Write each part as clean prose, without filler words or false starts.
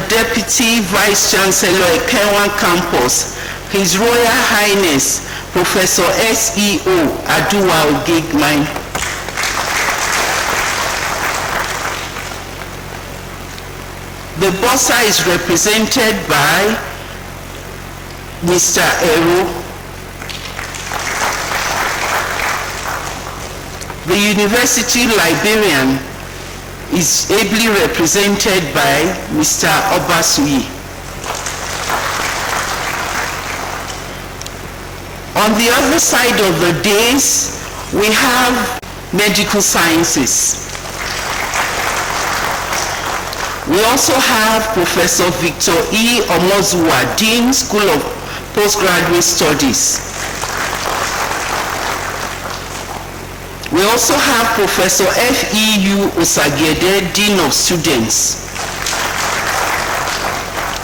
Deputy Vice Chancellor at Kenwan Campus, His Royal Highness Professor S.E.O. Aduwa Ogigman. The bursar is represented by Mr. Ero. The University Librarian is ably represented by Mr. Obasui. On the other side of the dais, we have medical sciences. We also have Professor Victor E. Omozuwa, Dean, School of Postgraduate Studies. We also have Professor F.E.U. Osagede, Dean of Students.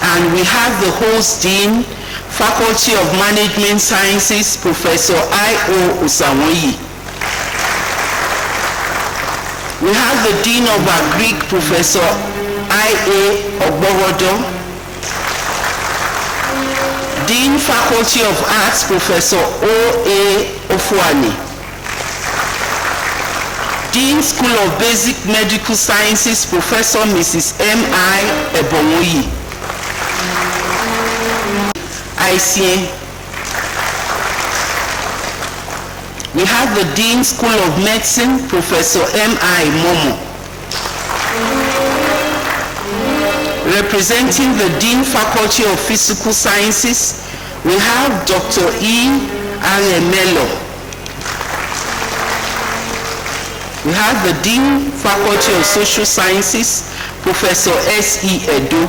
And we have the host Dean, Faculty of Management Sciences, Professor I.O. Osawoyi. We have the Dean of Agric, Professor I.A. Ogborodo. Dean, Faculty of Arts, Professor O.A. Ofuani. Dean, School of Basic Medical Sciences, Professor Mrs. M.I. Ebonwoyi. ICA. We have the Dean, School of Medicine, Professor M.I. Momo. Representing the Dean, Faculty of Physical Sciences, we have Dr. E. Alemelo. We have the Dean, Faculty of Social Sciences, Professor S.E. Edo.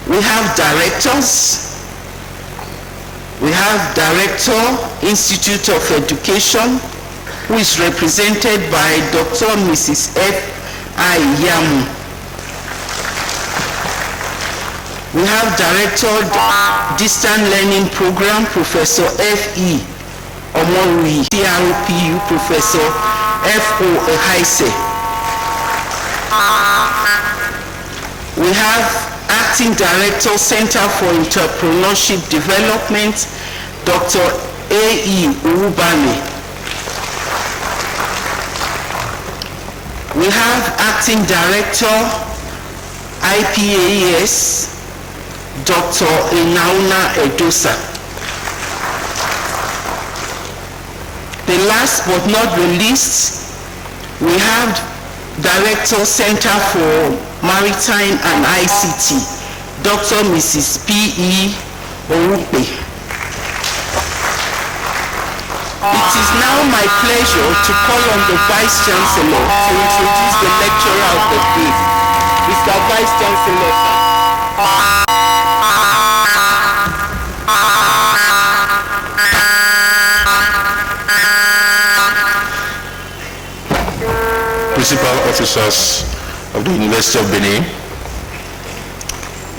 We have directors. We have Director, Institute of Education, who is represented by Dr. Mrs. F.I. Yamu. We have Director, Distant Learning Program, Professor F.E. Omorui, PROPU, Professor F.O. Ehaise. We have Acting Director, Center for Entrepreneurship Development, Dr. A.E. Urubami. We have Acting Director, IPAES, Dr. Inauna Edosa. The last but not the least, we have Director, Center for Maritime and ICT, Dr. Mrs. P.E Eriki. It is now my pleasure to call on the Vice Chancellor to introduce the lecturer of the day. Mr. Vice Chancellor, sir. Principal officers of the University of Benin,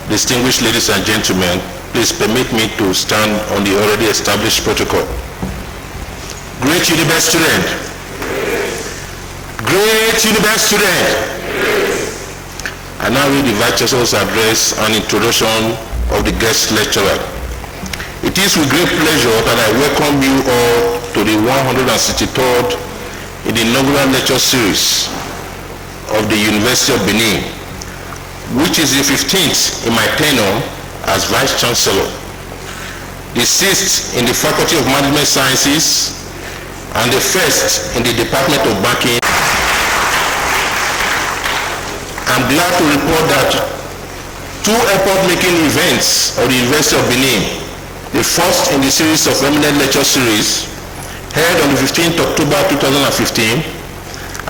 distinguished ladies and gentlemen, please permit me to stand on the already established protocol. Great university student. Great university student. I now read the Vice Chancellor's address and introduction of the guest lecturer. It is with great pleasure that I welcome you all to the 163rd in the inaugural lecture series of the University of Benin, which is the 15th in my tenure as Vice Chancellor, the 6th in the Faculty of Management Sciences, and the 1st in the Department of Banking. I'm glad to report that two epoch-making events of the University of Benin, the first in the series of eminent lecture series, held on the 15th October 2015,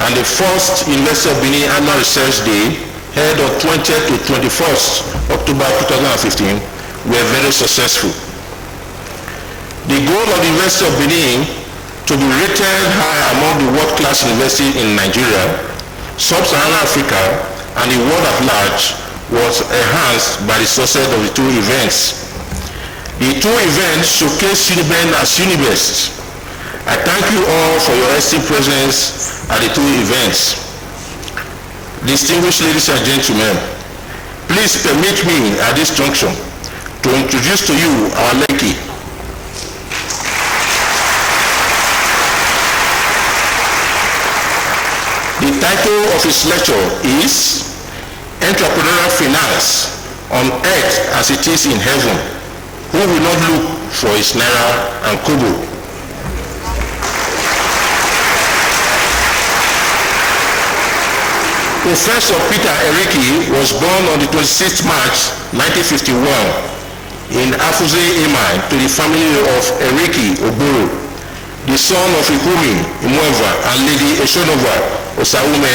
and the first University of Benin Annual Research Day, held on 20th to 21st October 2015, were very successful. The goal of the University of Benin to be rated high among the world-class universities in Nigeria, Sub-Saharan Africa, and the world at large was enhanced by the success of the two events. The two events showcased UNIBEN as UNIBEST. I thank you all for your esteemed presence at the two events. distinguished ladies and gentlemen, please permit me at this junction to introduce to you our lecturer. The title of his lecture is Entrepreneurial Finance on Earth as it is in Heaven. Who will not look for his Naira and Kobo? Professor P.E Eriki was born on the 26th March 1951 in Afuze Emai to the family of Eriki Oboro, the son of Ikumi Imweva and Lady Eshonova Osaume,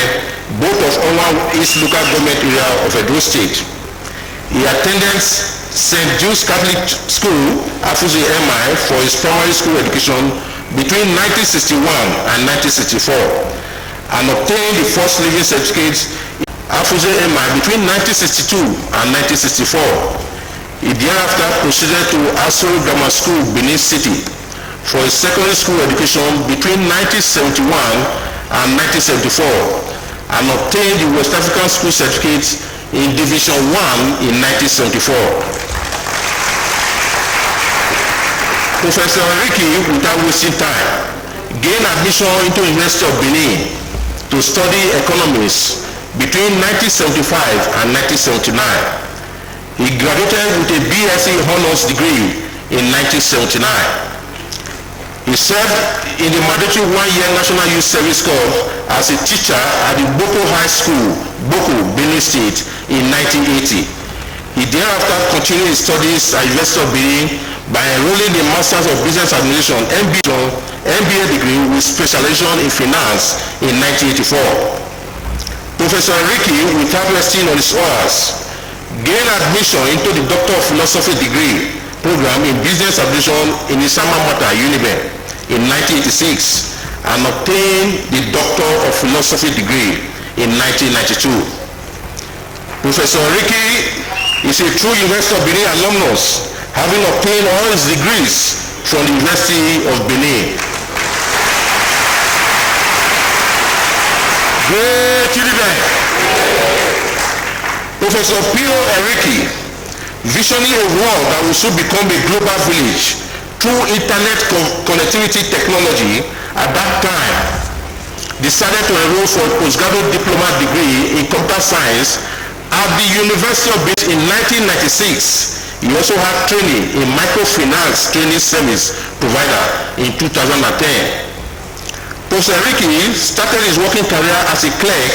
both of Owa East local government area of Edo State. He attended St. Jude's Catholic School, Afuze Emai, for his primary school education between 1961 and 1964, and obtained the first living certificate in Afuze Emai between 1962 and 1964. He thereafter proceeded to Aso Grammar School, Benin City, for his secondary school education between 1971 and 1974, and obtained the West African School Certificate in Division 1 in 1974. Professor Eriki, without wasting time, gained admission into University of Benin to study economics between 1975 and 1979. He graduated with a BSc Honours degree in 1979. He served in the mandatory one-year National Youth Service Corps as a teacher at the Boko High School, Boko, Benin State in 1980. He thereafter continued his studies at University of Benin by enrolling in Masters of Business Administration MBA degree with specialization in finance in 1984. Professor Eriki, without resting on his hours, gained admission into the Doctor of Philosophy degree program in Business Administration in Isama Mata Uniben in 1986 and obtained the Doctor of Philosophy degree in 1992. Professor Eriki is a true University of Benin alumnus, having obtained all his degrees from the University of Benin. Great children! Professor P.E Eriki, visioning a world that will soon become a global village through internet connectivity technology, at that time decided to enroll for a postgraduate diploma degree in computer science at the University of Benin in 1996. He also had training in microfinance training service provider in 2010. Professor Eriki started his working career as a clerk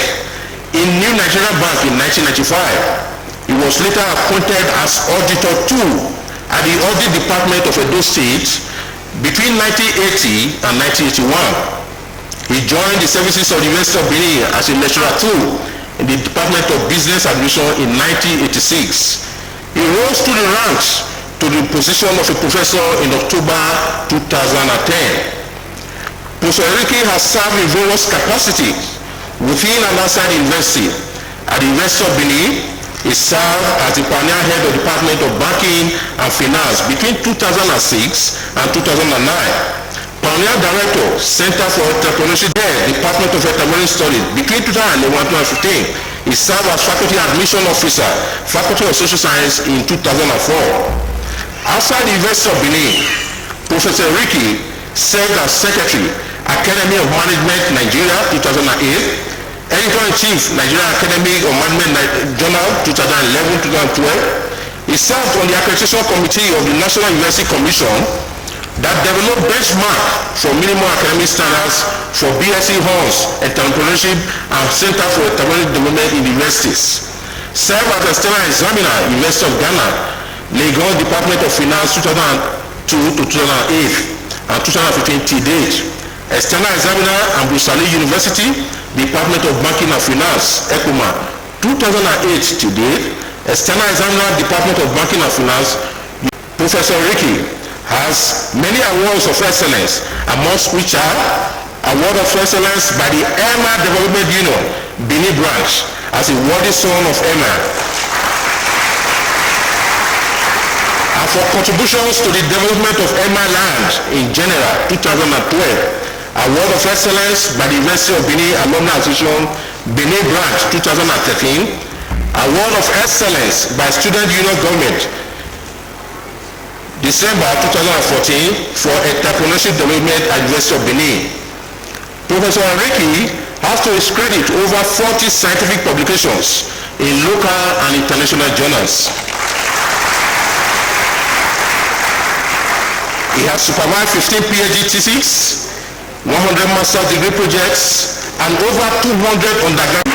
in New Nigeria Bank in 1995. He was later appointed as Auditor 2 at the Audit Department of Edo State between 1980 and 1981. He joined the services of the University of Benin as a lecturer 2 in the Department of Business Administration in 1986. He rose through the ranks to the position of a professor in October 2010. Professor Eriki has served in various capacities within and outside the university. At the University of Benin, he served as the pioneer head of the Department of Banking and Finance between 2006 and 2009. Pioneer Director, Center for Entrepreneurship, Department of Entrepreneurial Studies between 2011 and 2015. He served as Faculty Admission Officer, Faculty of Social Science in 2004. Outside the University of Benin, Professor Eriki served as Secretary, Academy of Management Nigeria 2008, Editor-in-Chief, Nigeria Academy of Management Journal 2011-2012. He served on the Accreditation Committee of the National University Commission that developed benchmark for minimum academic standards for BSc Honors, Entrepreneurship and Center for Entrepreneurial Development in universities. Served as External Examiner, University of Ghana, Lagos Department of Finance 2002 to 2008 and 2015 to date. External Examiner, Ambusali University, Department of Banking and Finance, ECOMA, 2008 to date. External Examiner, Department of Banking and Finance. Professor Eriki has many awards of excellence, amongst which are Award of Excellence by the Emma Development Union, Benin Branch, as a worthy son of Emma, and for contributions to the development of Emma land in general, 2012. Award of Excellence by the University of Benin Alumni Association, Benin Branch 2013, Award of Excellence by Student Union Government, December 2014 for Entrepreneurship Development at University of Benin. Professor Eriki has to his credit over 40 scientific publications in local and international journals. He has supervised 15 PhD theses, 100 master's degree projects, and over 200 undergraduate.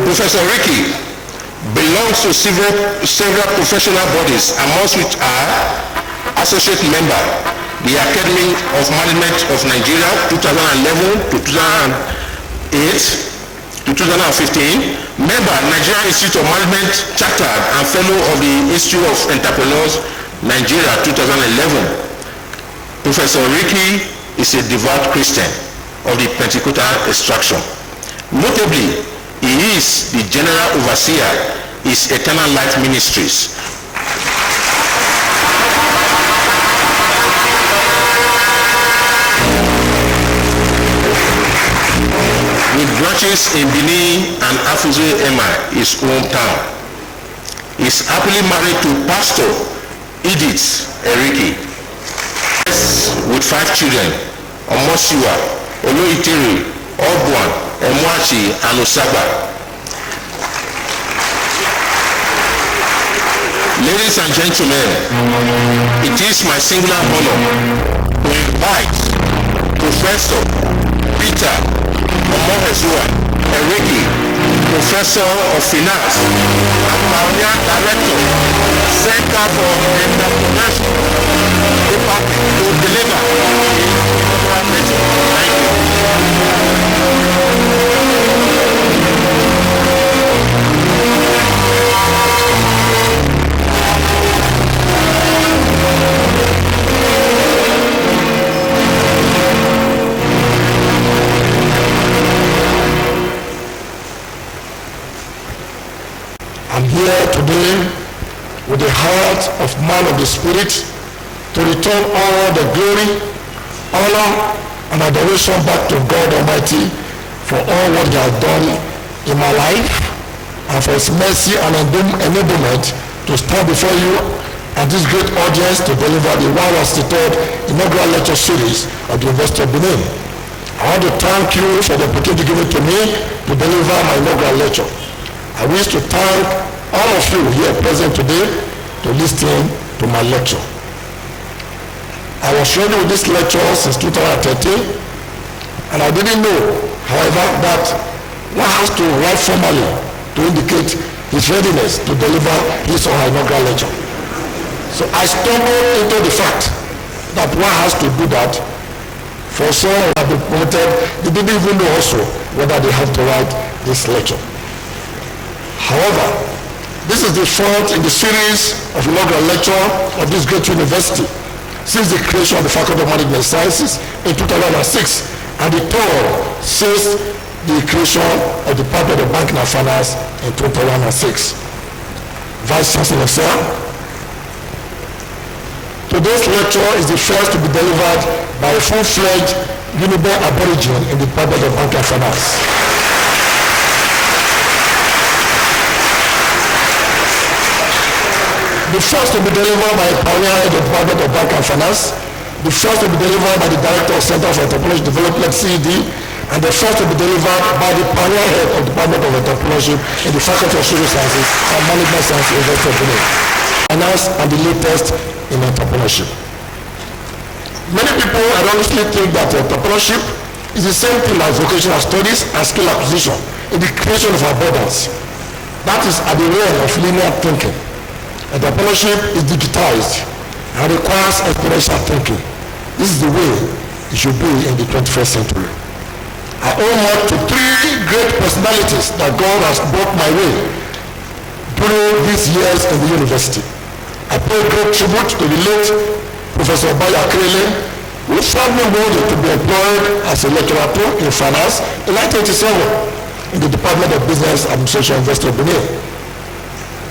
Professor Eriki belongs to several professional bodies, amongst which are associate member, the Academy of Management of Nigeria 2011 to 2008 to 2015, member, Nigerian Institute of Management, Chartered and Fellow of the Institute of Entrepreneurs, Nigeria 2011. Professor Eriki is a devout Christian of the Pentecostal extraction. Notably, he is the general overseer is Eternal Life Ministries. With branches in Benin and Afuze Ema, his hometown. He is happily married to Pastor Edith Eriki, with 5 children, Omosiwa, Oloitiri, Ogwan, Emwachi, and Osaba. Ladies and gentlemen, it is my singular honor to invite Professor Peter Eriki, Professor of Finance and Pioneer Director, Center for Entrepreneurship Department, to deliver his lecture. Thank I'm here today with the heart of man of the Spirit to return all the glory, honor, and adoration back to God Almighty for all what He has done in my life and for His mercy and enablement to stand before you and this great audience to deliver the 163rd Inaugural Lecture Series of the University of Benin. I want to thank you for the opportunity given to me to deliver my inaugural lecture. I wish to thank all of you here present today to listen to my lecture. I was ready with this lecture since 2013, and I didn't know, however, that one has to write formally to indicate his readiness to deliver his or her inaugural lecture. So I stumbled into the fact that one has to do that. For some who have been promoted, they didn't even know also whether they have to write this lecture. However, this is the fourth in the series of inaugural lecture of this great university since the creation of the Faculty of Management Sciences in 2006, and the third since the creation of the Department of Banking and Finance in 2006. Vice Chancellor, sir, today's lecture is the first to be delivered by a full-fledged Unibe Aborigine in the Department of Banking and Finance. The first to be delivered by a pioneer head of the Department of Banking and Finance, the first to be delivered by the Director of Center for Entrepreneurship Development, CED, and the first to be delivered by the pioneer head of the Department of Entrepreneurship in the Faculty of Social Sciences and Management Sciences, University of Benin. Finance and the latest in entrepreneurship. Many people erroneously think that entrepreneurship is the same thing as vocational studies and skill acquisition in the creation of abundance. That is at the realm of linear thinking. Entrepreneurship is digitized and requires exponential thinking. This is the way it should be in the 21st century. I owe much to 3 great personalities that God has brought my way during these years in the university. I pay great tribute to the late Professor Baya Krele, who found me worthy to be employed as a lecturer in finance in 1987 in the Department of Business Administration, University of Benin.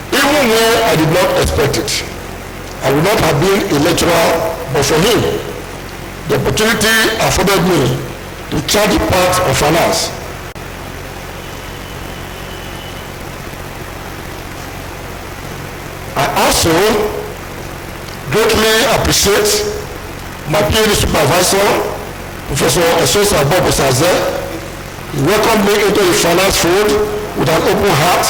Even when I did not expect it, I would not have been a lecturer, but for him, the opportunity afforded me to chart the path of finance. also greatly appreciate my PhD supervisor, Professor Esosa Bob Osaze. He welcomed me into the finance fold with an open heart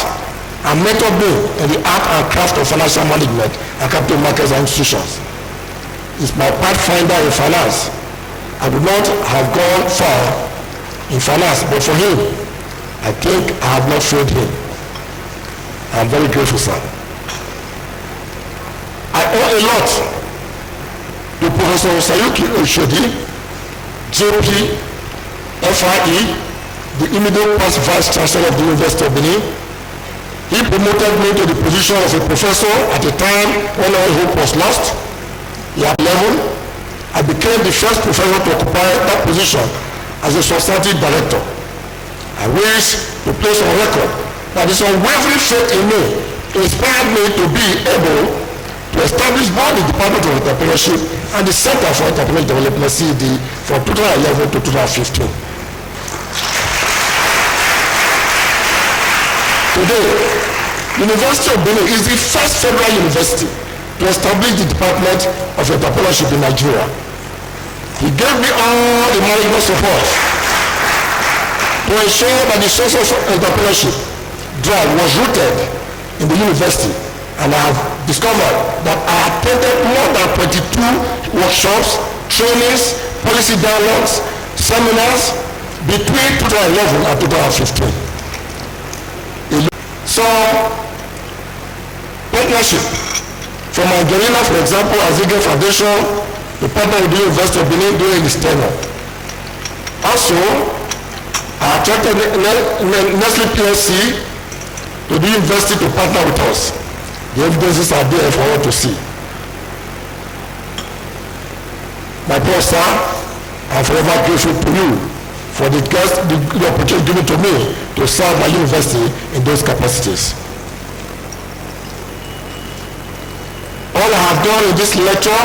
and mentored me in the art and craft of financial management and capital markets and institutions. He's my pathfinder in finance. I would not have gone far in finance, but for him, I think I have not failed him. I am very grateful, sir. I owe a lot to Professor Sayuki Oshodi, JP, FIE, the immediate past Vice Chancellor of the University of Benin. He promoted me to the position of a professor at a time when all hope was lost. At 11, I became the first professor to occupy that position as a substantive director. I wish to place on record that his unwavering faith in me inspired me to be able to establish both the Department of Entrepreneurship and the Center for Entrepreneurial Development (CED) from 2011 to 2015. Today, the University of Benin is the first federal university to establish the Department of Entrepreneurship in Nigeria. He gave me all the management support to ensure that the source of entrepreneurship drive was rooted in the university, and I have discovered that I attended more than 22 workshops, trainings, policy dialogues, seminars between 2011 and 2015. So, partnership from Angelina, for example, as Eagle Foundation, the partner with the University of Benin during his tenure. Also, I attracted Nestle PLC to the university to partner with us. The evidences are there for all to see. My pastor, I'm forever grateful to you for the opportunity given to me to serve my university in those capacities. All I have done in this lecture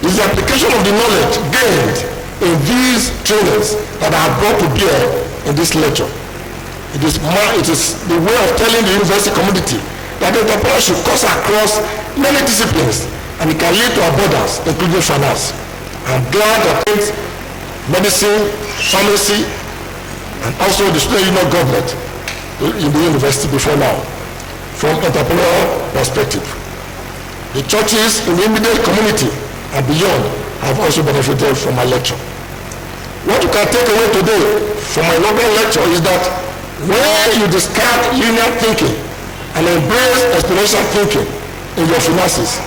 is the application of the knowledge gained in these trainings that I have brought to bear in this lecture. It is the way of telling the university community that entrepreneurship cuts across many disciplines and it can lead to abundance, including finance. I'm glad that medicine, pharmacy, and also the student union government in the university before now, from entrepreneurial perspective. The churches in the immediate community and beyond have also benefited from my lecture. What you can take away today from my inaugural lecture is that when you discard linear thinking and embrace exponential thinking in your finances,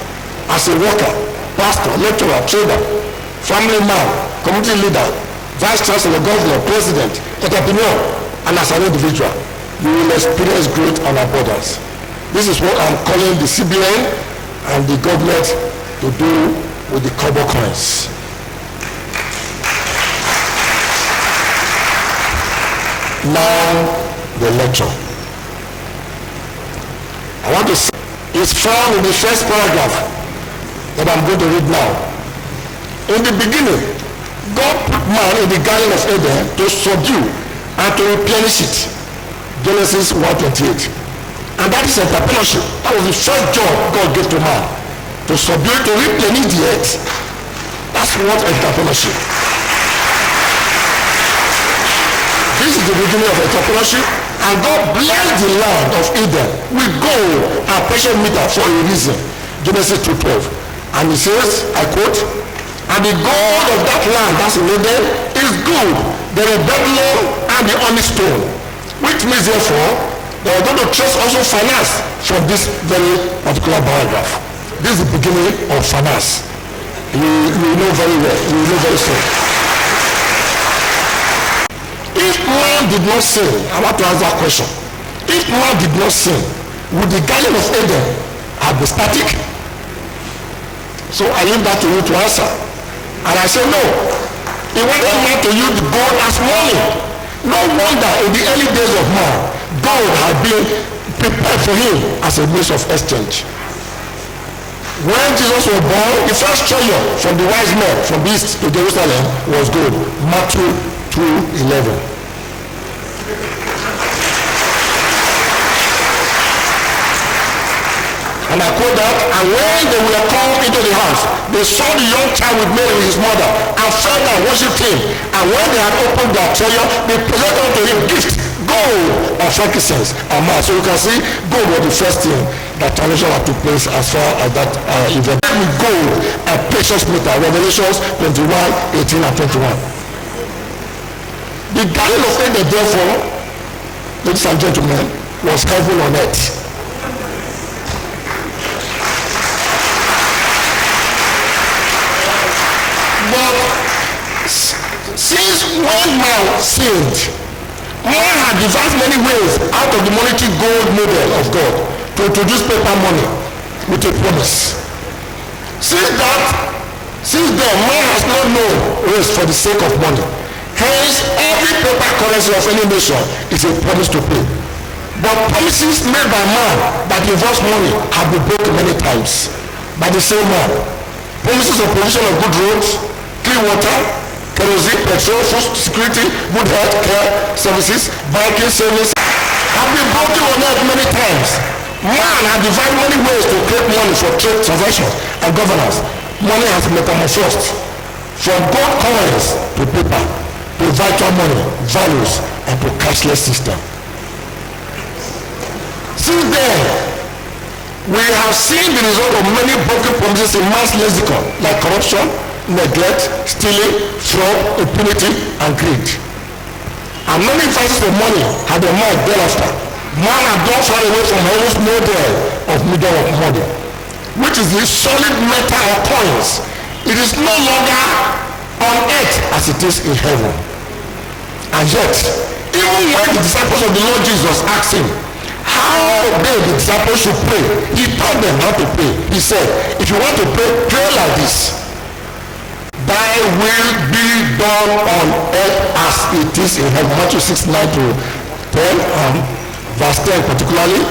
as a worker, pastor, lecturer, trader, family man, community leader, vice chancellor, governor, president, entrepreneur, and as an individual, you will experience growth and abundance. This is what I'm calling the CBN and the government to do with the Kobo coins. Now, the lecture. I want to say it's found in the first paragraph that I'm going to read now. In the beginning, God put man in the Garden of Eden to subdue and to replenish it. Genesis 1:28. And that is entrepreneurship. That was the first job God gave to man. To subdue, to replenish the earth. That's what entrepreneurship. This is the beginning of entrepreneurship. And God blessed the land of Eden with gold and precious metal for a reason. Genesis 2:12. And he says, I quote, and the gold of that land, that's in Eden, is good. There is Babylon and the honest stone. Which means therefore, they are going to trace also finance from this very particular paragraph. This is the beginning of finance. You know very well. You know very soon. If man did not sin, I want to ask that question. If man did not sin, would the Garden of Eden have been static? So I leave that to you to answer. And I say no. He wanted man to use gold as money. No wonder in the early days of man, gold had been prepared for him as a means of exchange. When Jesus was born, the first treasure from the wise men from the east to Jerusalem was gold. Matthew 2:11. And I quote that, and when they were called into the house, they saw the young child with Mary his mother, and fell down and worshipped him. And when they had opened their treasure, they presented unto him gifts, gold and frankincense and myrrh. So you can see, gold was the first thing that translation had took place as far as that event. With gold and precious metal, Revelations 21, 18 and 21. The garden of Eden, therefore, ladies and gentlemen, was heaven on earth. But since one man sinned, man had devised many ways out of the monetary gold model of God to introduce paper money with a promise. Since then, man has not known rest for the sake of money. Hence, every paper currency of any nation is a promise to pay. But promises made by man that involves money have been broken many times by the same man. Promises of provision of good roads, clean water, kerosene, petrol, food security, good health care services, banking service have been broken on earth many times. Man has devised many ways to create money for trade transactions and governance. Money has metamorphosed from gold coins to paper, to virtual money, values, and to cashless system. Since then, we have seen the result of many broken promises in man's lexicon, like corruption, neglect, stealing, fraud, impunity, and greed. And many vices of money have been marked thereafter. Man has gone far away from heaven's model of middle of money, which is the solid metal or coins. It is no longer on earth as it is in heaven. And yet, even when the disciples of the Lord Jesus asked him how they, the disciples, should pray, he taught them how to pray. He said, if you want to pray, pray like this: thy will be done on earth as it is in heaven. Matthew 6, 9 to 10, verse 10 particularly.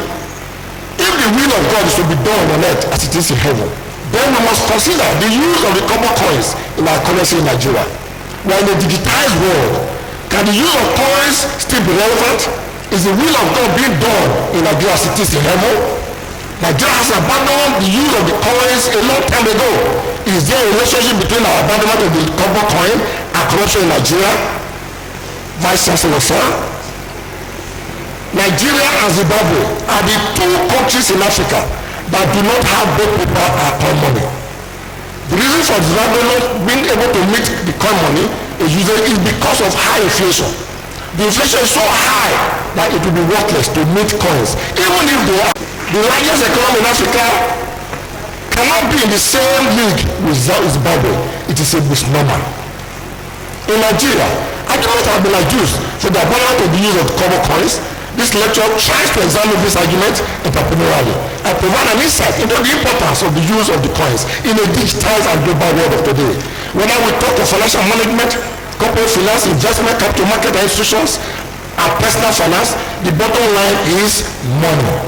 If the will of God is to be done on earth as it is in heaven, then we must consider the use of the Kobo coins in our currency in Nigeria. We are in a digitized world. Can the use of coins still be relevant? Is the will of God being done in Nigeria as it is in heaven? Nigeria has abandoned the use of the coins a long time ago. Is there a relationship between our abandonment of the Kobo coin and corruption in Nigeria? Vice Chancellor, sir. Nigeria and Zimbabwe are the two countries in Africa that do not have both paper and coin money. The reason for Zimbabwe not being able to meet the coin money is because of high inflation. The inflation is so high that it will be worthless to meet coins, even if they are the largest economy in Africa. Cannot be in the same league with Zimbabwe. It is a misnomer. In Nigeria, arguments have been adduced for the abandonment of the use of Kobo coins. This lecture tries to examine this argument entrepreneurially and provide an insight into the importance of the use of the coins in a digitized and global world of today. Whether we talk of financial management, corporate finance, investment, capital market institutions, and personal finance, the bottom line is money.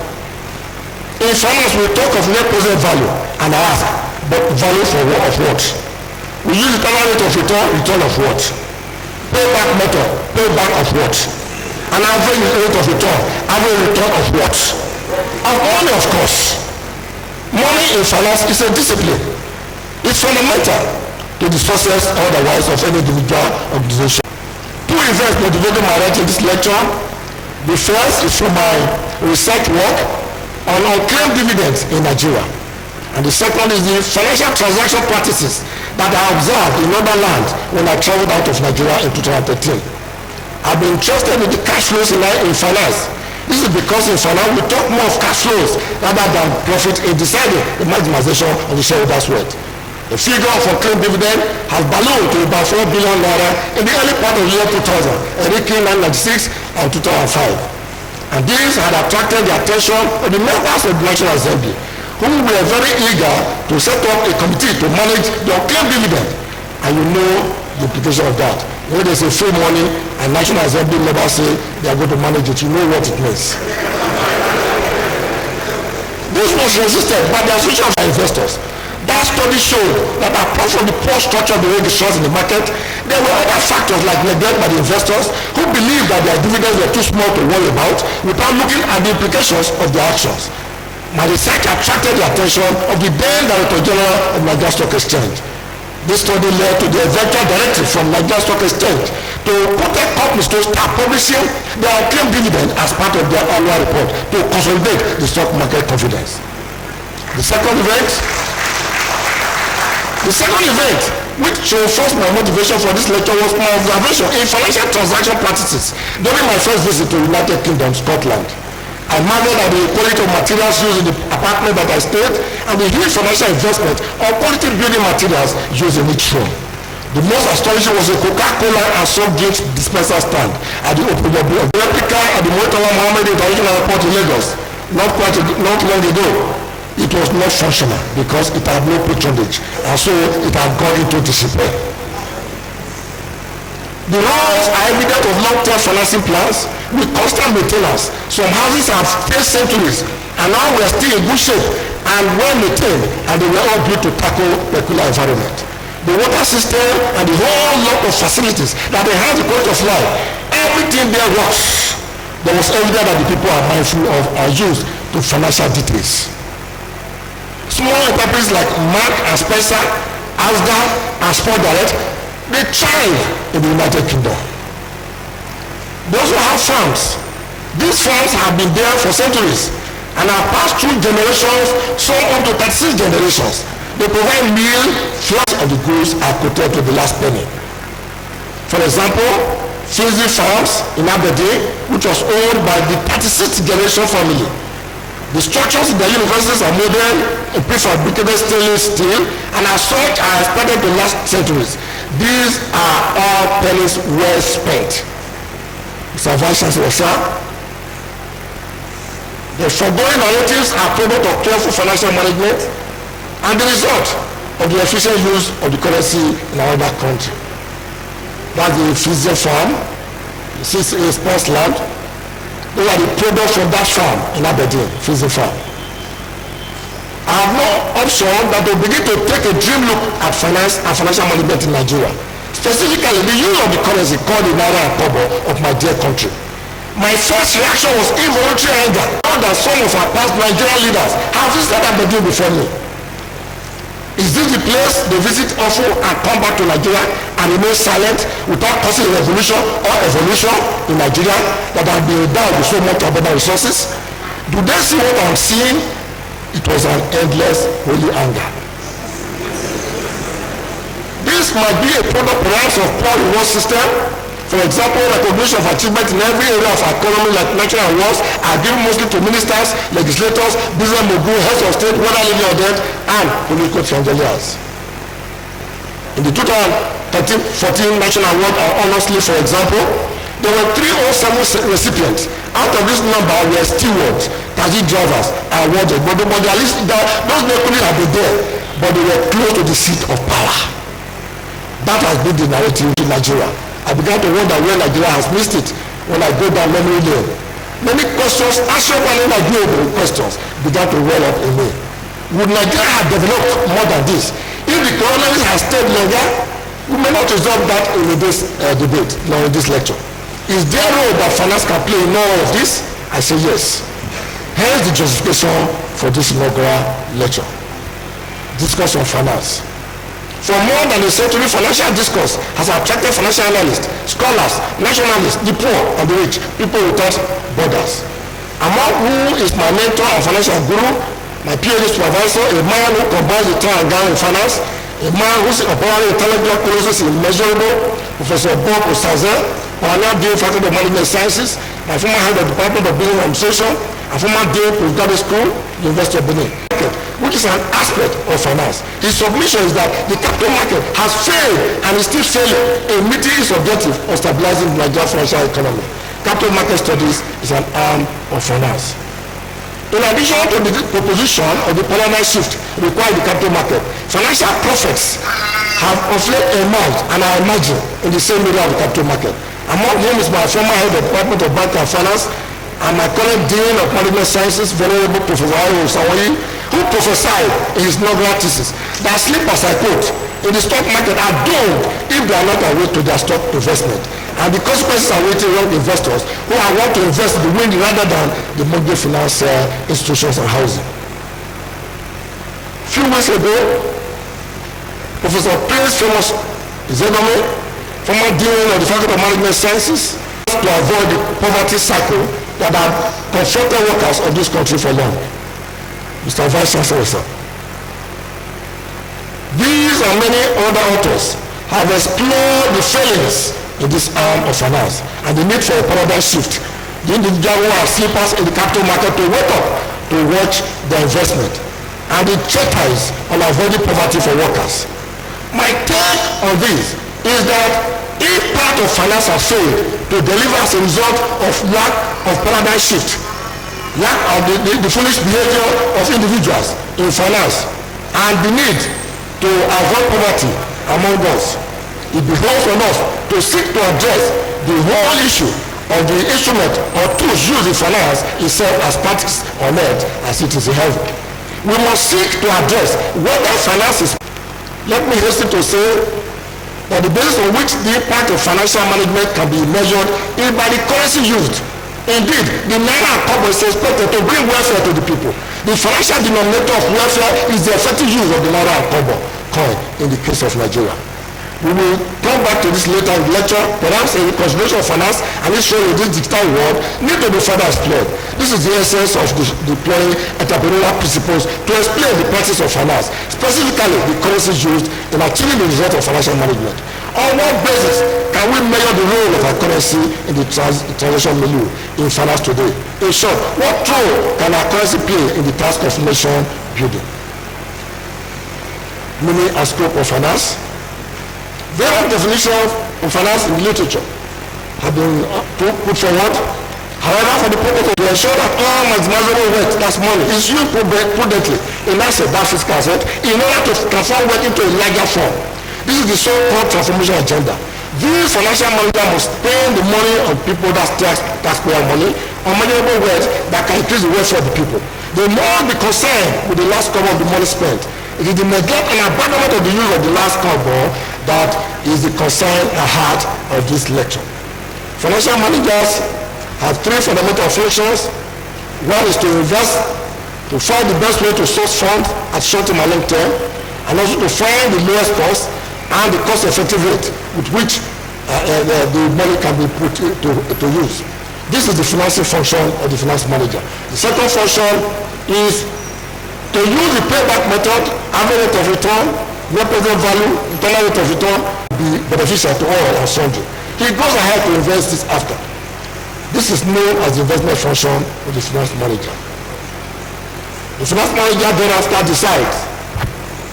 In finance, we talk of net present value, and I ask, but value of what? We use internal rate of return of what? Payback method, payback of what? An average rate of return of what? Of money, of course. Money in finance is a discipline. It's fundamental to the success otherwise of any individual organization. Two events motivated my writing this lecture. The first is from my research work on unclaimed dividends in Nigeria. And the second is the financial transaction practices that I observed in other lands when I traveled out of Nigeria in 2013. I've been interested in the cash flows in finance. This is because in finance we talk more of cash flows rather than profit in deciding the maximization of the shareholders' wealth. The figure for claimed dividend has ballooned to about 4 billion naira in the early part of the year 2000, Eriki 1996 and 2005. And this had attracted the attention of the members of the National Assembly, who were very eager to set up a committee to manage the unclaimed dividend. And you know the implication of that. When they say free money and National Assembly members say they are going to manage it, you know what it means. This was resisted by the Association of Investors. That study showed that apart from the poor structure of the registrars in the market, there were other factors like neglect by the investors who believed that their dividends were too small to worry about without looking at the implications of their actions. My research attracted the attention of the then Director General of Nigeria Stock Exchange. This study led to the eventual directive from Nigeria Stock Exchange to protect companies to start publishing their unclaimed dividend as part of their annual report to consolidate the stock market confidence. The second event, which reinforced my motivation for this lecture, was my observation in financial transaction practices during my first visit to United Kingdom, Scotland. I marveled at the quality of materials used in the apartment that I stayed and the huge financial investment of quality building materials used in each room. The most astonishing was a Coca-Cola and soft drinks dispenser stand at the replica at the Murtala Mohammed International Airport in Lagos. Not long ago, it was not functional because it had no patronage, and so it had gone into disrepair. The roads are evidence of long-term financing plans with constant maintenance. Some houses have faced centuries and now we are still in good shape and well maintained, and they were all built to tackle peculiar environment. The water system and the whole lot of facilities that enhance the quality of life, everything there works. There was evidence that the people are mindful of are used to financial details. Small enterprises like Mark and Spencer, Asda and Sport Direct, they thrive in the United Kingdom. They also have farms. These farms have been there for centuries and have passed through generations, some up to 36 generations. They provide meal, flash of the goods are quoted to the last penny. For example, Finsey Farms in Aberdeen, which was owned by the 36th generation family. The structures in the universities are modern in prefabricated stainless steel and as such are expected to last centuries. These are all pennies well spent. Mr. Vice Chancellor, sir, the foregoing narratives are product of careful financial management and the result of the efficient use of the currency in another country. That's the Finsey farm, the CCA sports land. Those are the products from that farm in Aberdeen, Finsey farm. I have no option than to begin to take a dream look at finance and financial management in Nigeria. Specifically, the use of the currency called the Naira and Kobo of my dear country. My first reaction was involuntary anger. Now that some of our past Nigerian leaders have visited Aberdeen before me. Is this the place they visit often and come back to Nigeria and remain silent without causing a revolution or evolution in Nigeria that have been endowed with so much abundant resources? Do they see what I'm seeing? It was an endless holy anger. This might be a product perhaps of poor reward system. For example, recognition of achievement in every area of our economy like national awards are given mostly to ministers, legislators, business moguls, heads of state, whether living or dead, and political chandeliers. In the 2013-14 National Award or Honors List, for example, there were 307 recipients. Out of this number were stewards, taxi drivers, awarded. But at least those men couldn't have been there, but they were close to the seat of power. That has been the narrative in Nigeria. I began to wonder where Nigeria has missed it when I go down memory lane. Many questions, answerable and agreeable questions, began to well up in me. Would Nigeria have developed more than this? If the colonies had stayed longer, we may not resolve that in this debate, nor in this lecture. Is there a role that finance can play in all of this? I say yes. Hence the justification for this inaugural lecture. Discourse on finance. For more than a century, financial discourse has attracted financial analysts, scholars, nationalists, the poor and the rich, people without borders. Among who is my mentor and financial guru, my PhD supervisor, a man who combines the tongue and gown in finance, a man whose apparently intellectual qualities is immeasurable, Professor Bob Osaze, pioneer dean faculty of management sciences, my former head of the Department of Business Administration, and former dean postgraduate school, University of Benin, which is an aspect of finance. His submission is that the capital market has failed and is still failing in meeting its objective of stabilizing the Nigerian financial economy. Capital market studies is an arm of finance. In addition to the proposition of the paradigm shift required in the capital market, financial prophets have of late emerged and are emerging in the same area of the capital market. Among whom is my former head of the Department of Banking and Finance and my current dean of management sciences, Venerable Professor Sawayi, who prophesied in his inaugural thesis that sleepers, I quote, in the stock market are doomed if they are not awake to their stock investment. And the consequences are waiting young investors who are want to invest in the wind rather than the mortgage finance institutions and housing. few weeks ago, Professor P.E Eriki, former dean of the Faculty of Management Sciences, to avoid the poverty cycle that have confronted workers of this country for long. Mr. Vice Chancellor, sir. These and many other authors have explored the failings in this arm of finance and the need for a paradigm shift. The individual who have slippers in the capital market to wake up to watch their investment, and the treatise on avoiding poverty for workers. My take on this is that if part of finance has failed to deliver as a result of lack of paradigm shift, lack of the foolish behavior of individuals in finance, and the need to avoid poverty among us, it behoves on us to seek to address the whole issue of the instrument or tools used in finance itself as practice on earth as it is in heaven. We must seek to address whether finance is. Let me hasten to say that the basis on which the impact of financial management can be measured is by the currency used. Indeed, the Naira and Kobo is expected to bring welfare to the people. The financial denominator of welfare is the effective use of the Naira and Kobo coin in the case of Nigeria. We will come back to this later in the lecture. Perhaps a consideration of finance and its role in this digital world need to be further explored. This is the essence of deploying entrepreneurial principles to explain the practice of finance, specifically the currencies used in achieving the result of financial management. On what basis can we measure the role of our currency in the transaction milieu in finance today? In short, what role can our currency play in the task of nation building? Meaning and scope of finance. Various definitions of finance in the literature have been put forward. However, for the purpose of ensure that all maximizable wealth, that's money, is used prudently in asset, that's fiscal asset, in order to transform wealth into a larger form. This is the so-called transformation agenda. These financial managers must spend the money on people that's taxpayer money, on manageable wealth that can increase the welfare of the people. They must be concerned with the last cover of the money spent. It is the neglect and abandonment of the use of the last cover that is the concern at heart of this lecture. Financial managers have three fundamental functions. One is to invest, to find the best way to source funds at short term and long term, and also to find the lowest cost and the cost-effective rate with which the money can be put to use. This is the financing function of the finance manager. The second function is to use the payback method, average rate of return, net present value, internal rate of return, be beneficial to all and sundry. He goes ahead to invest this after. This is known as the investment function of the finance manager. The finance manager thereafter decides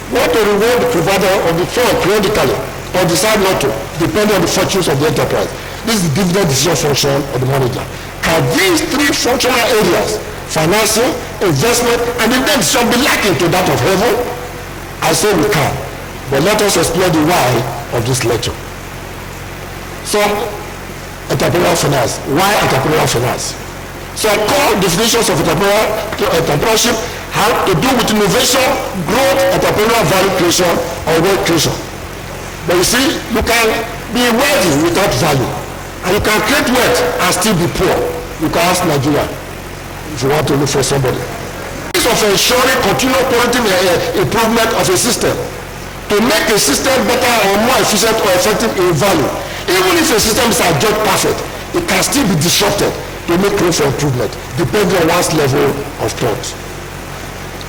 what to reward the provider of the fund periodically or decide not to, depending on the fortunes of the enterprise. This is the dividend decision function of the manager. Can these three functional areas, financing, investment, and dividend decision, be lacking to that of heaven? I say we can, but let us explore the why of this lecture. Some entrepreneurial finance. Why entrepreneurial finance? Some core definitions of entrepreneurship have to do with innovation, growth, entrepreneurial value creation, or wealth creation. But you see, you can be wealthy without value, and you can create wealth and still be poor. You can ask Nigeria if you want to look for somebody. Of ensuring continual qualitative improvement of a system to make a system better or more efficient or effective in value. Even if a system is adjudged perfect, it can still be disrupted to make room for improvement depending on one's level of thought.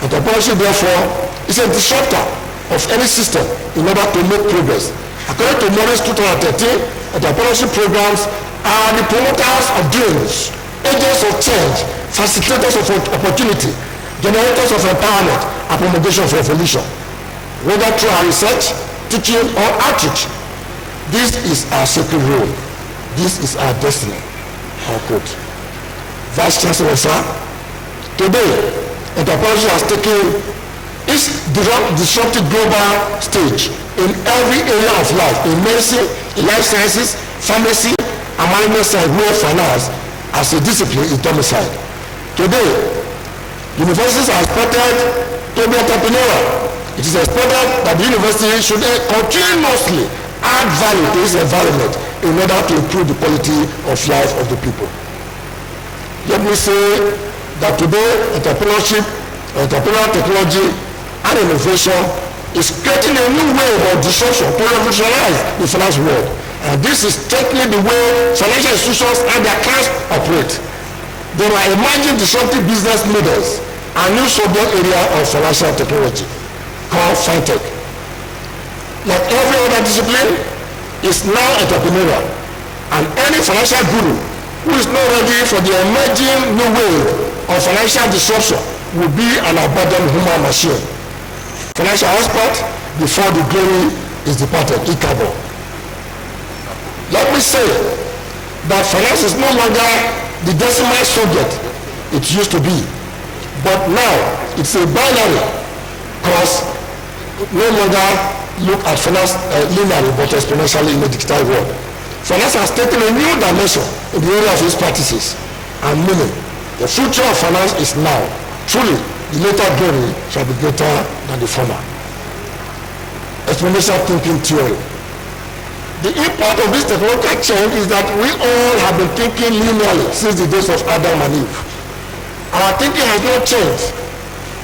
Entrepreneurship, therefore, is a disruptor of any system in order to make progress. According to Morris 2013, entrepreneurship programs are the promoters of dreams, agents of change, facilitators of opportunity, generators of empowerment and promulgation of revolution, whether through our research, teaching, or outreach. This is our sacred role. This is our destiny. Quote. Vice Chancellor, sir, today, entrepreneurship has taken its disruptive global stage in every area of life, in medicine, in life sciences, pharmacy, and management science, where finance as a discipline is domiciled. Today, universities are expected to be entrepreneurial. It is expected that the university should continuously add value to its environment in order to improve the quality of life of the people. Let me say that today, entrepreneurship, entrepreneurial technology and innovation is creating a new wave of disruption to revolutionize the finance world. And this is strictly the way financial institutions and their clients operate. There are emerging disruptive business models and new subject area of financial technology called fintech. Like every other discipline, is now entrepreneurial, and any financial guru who is not ready for the emerging new wave of financial disruption will be an abandoned human machine. Financial expert before the glory is departed, Kobo. Let me say that finance is no longer the decimal subject it used to be, but now it's a binary, because no longer look at finance linearly but exponentially in the digital world. Finance has taken a new dimension in the area of its practices and meaning. The future of finance is now. Truly, the later glory shall be greater than the former. Exponential thinking theory. The impact of this technological change is that we all have been thinking linearly since the days of Adam and Eve. Our thinking has not changed.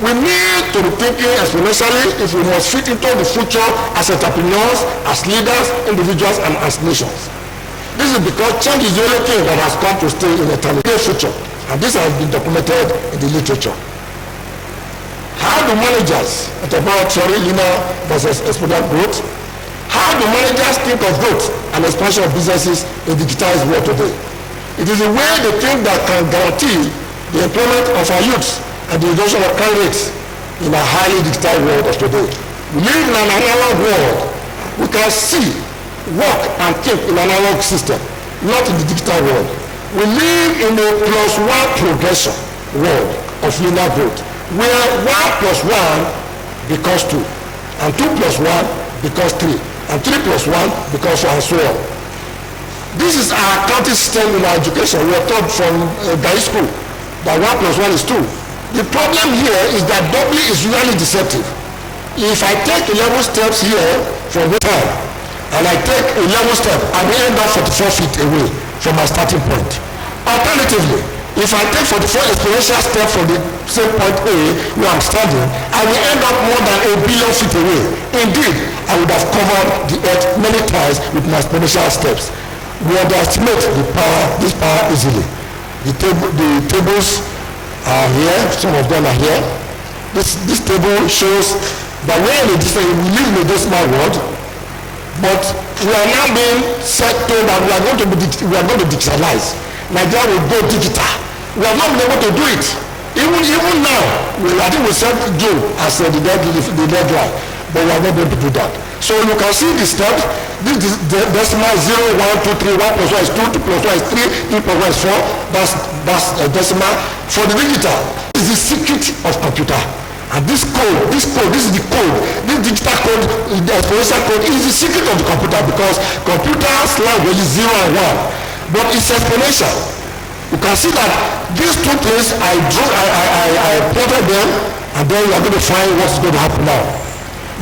We need to be thinking exponentially if we must fit into the future as entrepreneurs, as leaders, individuals, and as nations. This is because change is the only thing that has come to stay in the future, and this has been documented in the literature. How do managers, entrepreneurial theory, linear versus exponential growth? How do managers think of growth and expansion of businesses in the digitized world today? It is a way they think that can guarantee the employment of our youths and the reduction of crime rates in a highly digital world of today. We live in an analog world. We can see, work, and think in an analog system, not in the digital world. We live in a +1 progression world of linear growth, where 1 + 1 becomes 2, and 2 + 1 becomes 3, and 3 + 1 becomes 4, and so on. This is our accounting system in our education. We are taught from high school that 1 + 1 is 2. The problem here is that doubling is usually deceptive. If I take 11 steps here from the time, and I take 11 steps, I will end up 44 feet away from my starting point. Alternatively, if I take 44 exponential steps from the same point A where I'm standing, I will end up more than 1 billion feet away. Indeed, I would have covered the earth many times with my exponential steps. We underestimate this power easily. The tables are here, some of them are here. This table shows that we live in a decimal world, but we are now being told that we are going to digitalize. Nigeria will go digital. We have not been able to do it. Even now, I think we said Joe as the dead line, but we are not able to do that. So you can see the steps. This is decimal 0, 1, 2, 3, 1 + 1 is 2, 2 + 1 is 3, 3 + 1 is 4. That's a decimal. For the digital, is the secret of computer. And this code, this is the code. This digital code, the exponential code, is the secret of the computer, because computer's language is 0 and 1, but it's exponential. You can see that these two things, I plotted them, and then you are going to find what's going to happen now.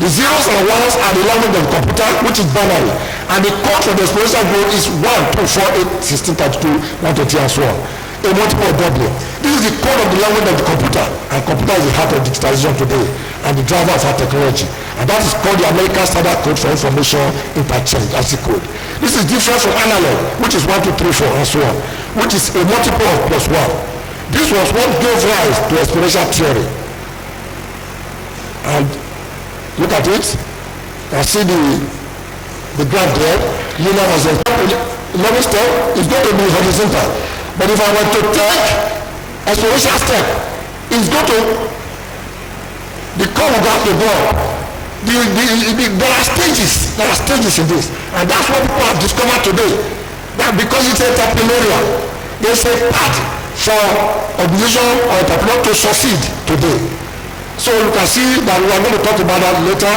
The zeros and ones are the language of the computer, which is binary, and the code for the exponential growth is 1, 2, 4, 8, 16, 32, 120, and so on. A multiple of doubling. This is the code of the language of the computer, and computer is the heart of digitalization today, and the driver of our technology. And that is called the American Standard Code for Information Interchange, ASCII code. This is different from analog, which is 1, 2, 3, 4, and so on, which is a multiple of +1. This was what gave rise to exponential theory. And look at it. You see the graph there. Linear was 11 step. It's going to be horizontal. But if I were to take exponential step, it's going to, the curve will have to go up. There are stages in this, and that's what people have discovered today. That because it's entrepreneurial, there's a path for organization or entrepreneur to succeed today. So you can see that we are going to talk about that later.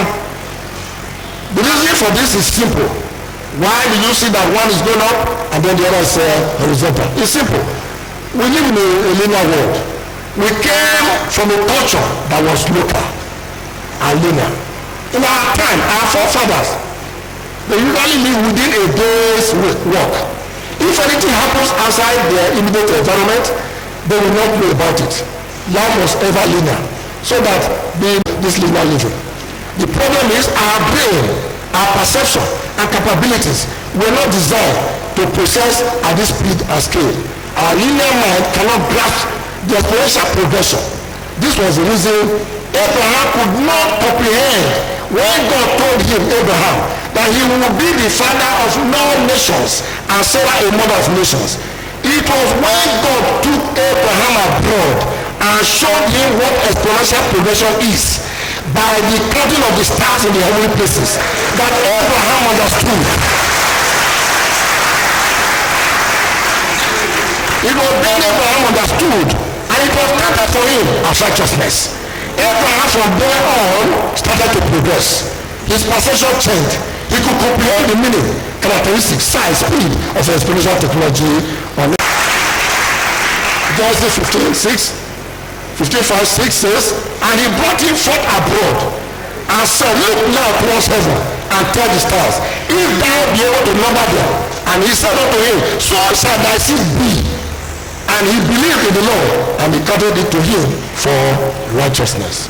The reason for this is simple. Why do you see that one is going up and then the other is horizontal? It's simple. We live in a linear world. We came from a culture that was local and linear. In our time, our forefathers, they usually live within a day's work. If anything happens outside their immediate environment, they will not know about it. Life was ever linear. so that this linear living. The problem is our brain, our perception and capabilities were not designed to process at this speed and scale. Our linear mind cannot grasp the exponential progression. This was the reason Abraham could not comprehend when God told him, Abraham, that he will be the father of all nations and Sarah a mother of nations. It was when God took Abraham abroad and showed him what exponential progression is by the counting of the stars in the heavenly places that Abraham understood. It was then Abraham understood, and it was counted for him as righteousness. Abraham from there on started to progress. His perception changed. He could comprehend the meaning, characteristics, size, speed of exponential technology on Genesis 15:5-6 says, and he brought him forth abroad and said, look now towards heaven and tell the stars, if thou be able to number them. And he said unto him, so shall thy seed be. And he believed in the Lord, and he counted it to him for righteousness.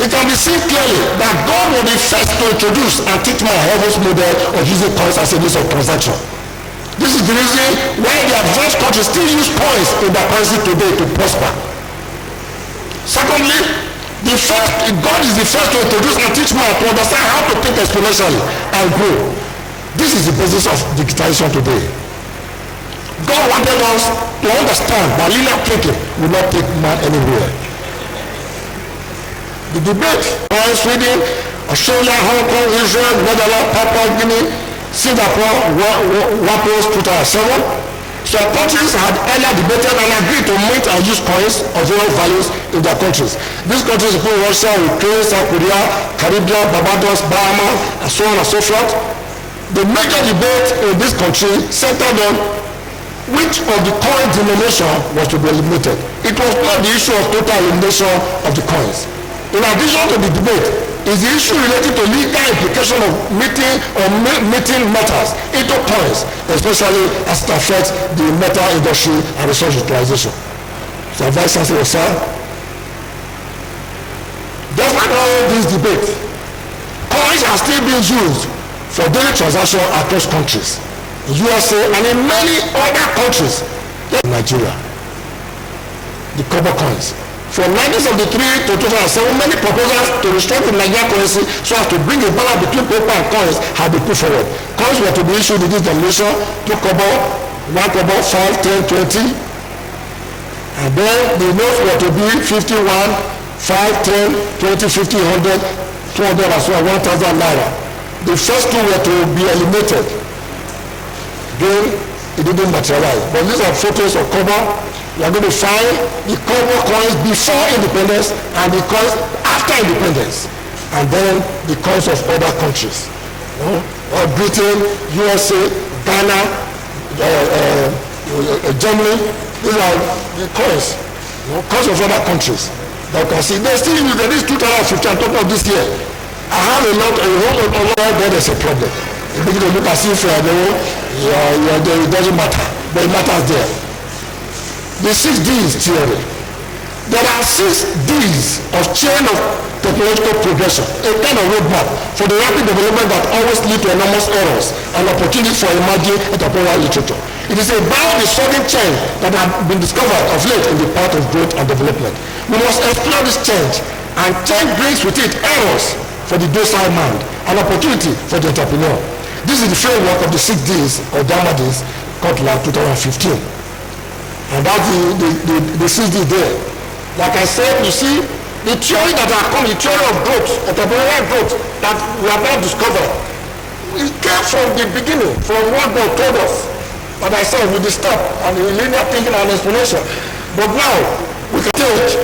It can be seen clearly that God will be first to introduce and teach man heaven's model of using coins as a means of transaction. This is the reason why the advanced countries still use coins in their currency today to prosper. Secondly, God is the first to introduce and teach man to understand how to think exponentially and grow. This is the basis of digitization today. God wanted us to understand that linear thinking will not take man anywhere. The debate on Sweden, Australia, Hong Kong, Israel, Netherlands, Papua New Guinea, Singapore, WAPOS 2007. Some countries had earlier debated and agreed to mint and use coins of various values in their countries. These countries include Russia, Ukraine, South Korea, Caribbean, Barbados, Bahamas, and so on and so forth. The major debate in this country centered on which of the coin denomination was to be eliminated. It was not the issue of total elimination of the coins. In addition to the debate is the issue related to legal implication of meeting metals into coins, especially as it affects the metal industry and resource utilization. So Vice Chancellor, sir, despite all this debate, coins are still being used for daily transactions across countries. In USA and in many other countries, like Nigeria. The Kobo coins. From 1973 to 2007, many proposals to restructure the Nigerian currency so as to bring a balance between paper and coins have been put forward. Coins were to be issued in this denomination: 2 kobo, 1 kobo, 5, 10, 20. And then the notes were to be 51, 5, 10, 20, 50, 100, 200 as well, 1,000 naira. The first two were to be eliminated. Then it didn't materialize. But these are photos of Kobo. You are going to find the Kobo coins before independence and the coins after independence, and then the coins of other countries, Britain, USA, Ghana, Germany. These are the coins, coins of other countries that you can see. They still use this 2015. I'm talking about this year. I have a lot there. There's a problem. You begin to look as if it doesn't matter, but it matters there. The 6 Ds theory. There are 6 Ds of chain of technological progression, a kind of roadmap for the rapid development that always lead to enormous errors and opportunities for emerging entrepreneurial literature. It is about the sudden change that have been discovered of late in the path of growth and development. We must explore this change, and change brings with it errors for the docile mind and opportunity for the entrepreneur. This is the framework of the 6 Ds or Dharma Ds called like 2015. And that's the 6 Ds there. Like I said, you see, the theory that are called the theory of growth, entrepreneurial growth, that we have not discovered, it came from the beginning, from what God told us. But I said, with the step and the linear thinking and explanation. But now, we can take,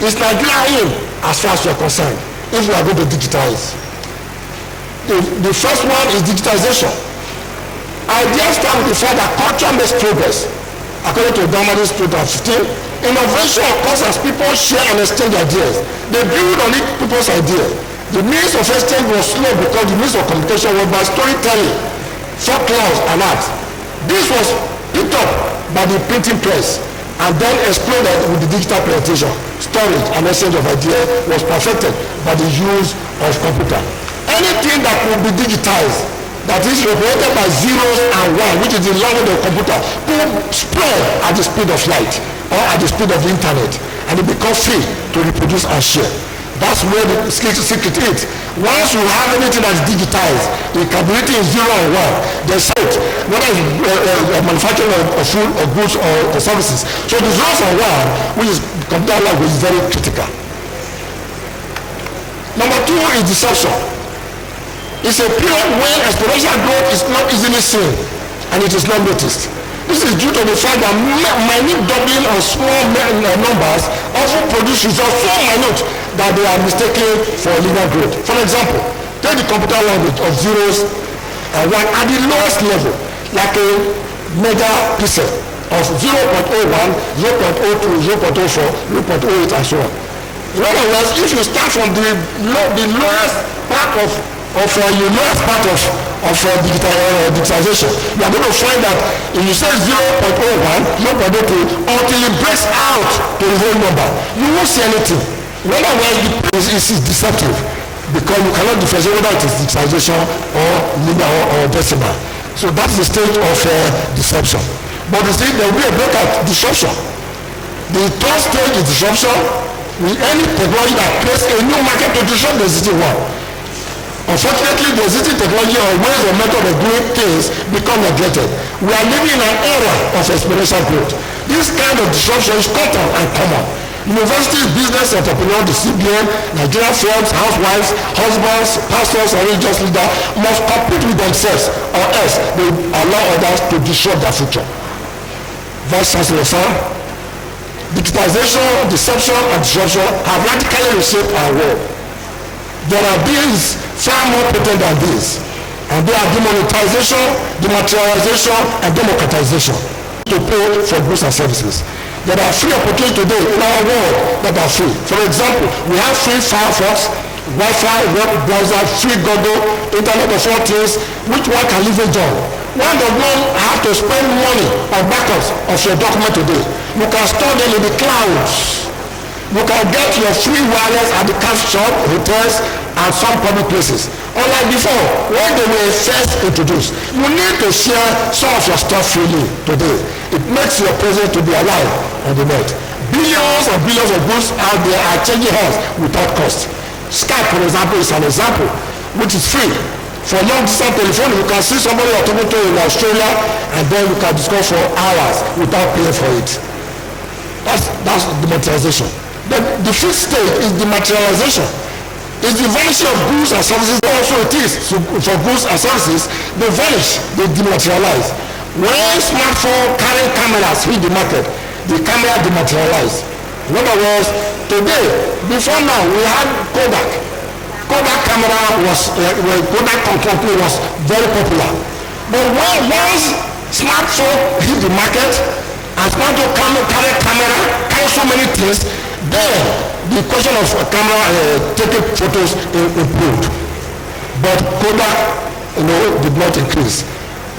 is Nigeria in as far as we are concerned, if we are going to digitize. The first one is digitization. Ideas start with the fact that culture makes progress. According to Dharma's 2015, innovation occurs as people share and exchange ideas. They build on people's ideas. The means of exchange was slow because the means of communication was by storytelling, folklore, and art. This was picked up by the printing press. and then exploded with the digital penetration. Storage and exchange of ideas was perfected by the use of computer. Anything that could be digitized, that is represented by zeros and one, which is the language of computer, could spread at the speed of light or at the speed of the internet, and it becomes free to reproduce and share. That's where the secret is. Once you have anything that's digitized, the capability is 0 and 1. There's it, whether it's manufacturing of food or goods or services. So the 0 and 1, which is computer language, is very critical. Number 2 is deception. It's a period when exponential growth is not easily seen and it is not noticed. This is due to the fact that minute doubling of small numbers often produce results so minute that they are mistaken for linear growth. For example, take the computer language of zeros and one at the lowest level, like a megapixel of 0.01, 0.02, 0.04, 0.08, and so on. In other words, if you start from the lowest part of digitization, you are going to find that if you say 0.01, 0.02, until it breaks out to the whole number, you won't see anything. In other words, it is deceptive because you cannot differentiate whether it is digitization or linear or decimal. So that's the stage of deception. But you see, there will be a breakout disruption. The third stage is disruption with any technology that creates a new market to disrupt the existing one. Unfortunately, the existing technology or ways or method of doing things become neglected. We are living in an era of exponential growth. This kind of disruption is common and common. Universities, business, entrepreneurs, the CBN, Nigerian firms, housewives, husbands, pastors, and religious leaders must compete with themselves, or else they allow others to disrupt their future. Vice Chancellor, sir, digitization, deception, and disruption have radically reshaped our world. There are bills far more potent than this, and they are demonetization, dematerialization, and democratization to pay for goods and services. There are free opportunities today in our world that are free. For example, we have free Firefox, Wi-Fi, web browser, free Google, Internet of all things, which one can leverage on. One does not have to spend money on backups of your document today. You can store them in the clouds. You can get your free wireless at the cash shop, hotels, and some public places. Unlike before, when they were first introduced, you need to share some of your stuff freely today. It makes your presence to be alive on the net. Billions and billions of goods out there are changing hands without cost. Skype, for example, is an example, which is free. For long distance telephone, you can see somebody you're talking to in Australia, and then you can discuss for hours without paying for it. That's dematerialization. But the fifth stage is dematerialization. It's the vanishing of goods and services. Also it is. So for goods and services, they vanish, they dematerialize. When smartphone carrying cameras hit the market, the camera dematerialize. In other words, today, before now, we had Kodak. Kodak camera was, Kodak company was very popular. But once smartphone hit the market, and smartphone carry so many things, then the question of camera taking photos improved. But Kodak, did not increase.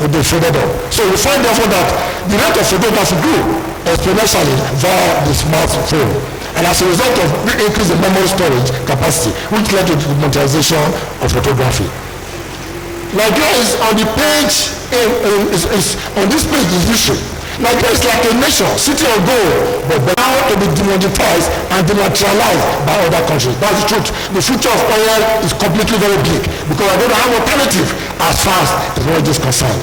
They faded up. So we find therefore that the rate of photography grew exponentially via the smartphone. And as a result of the increase in memory storage capacity, which led to the monetization of photography. Nigeria is on the page, on this page is history. Nigeria is like a nation, city of gold, but now to be demonetized and dematerialized by other countries. That's the truth. The future of oil is completely very bleak because I don't have alternative as far as technology is concerned.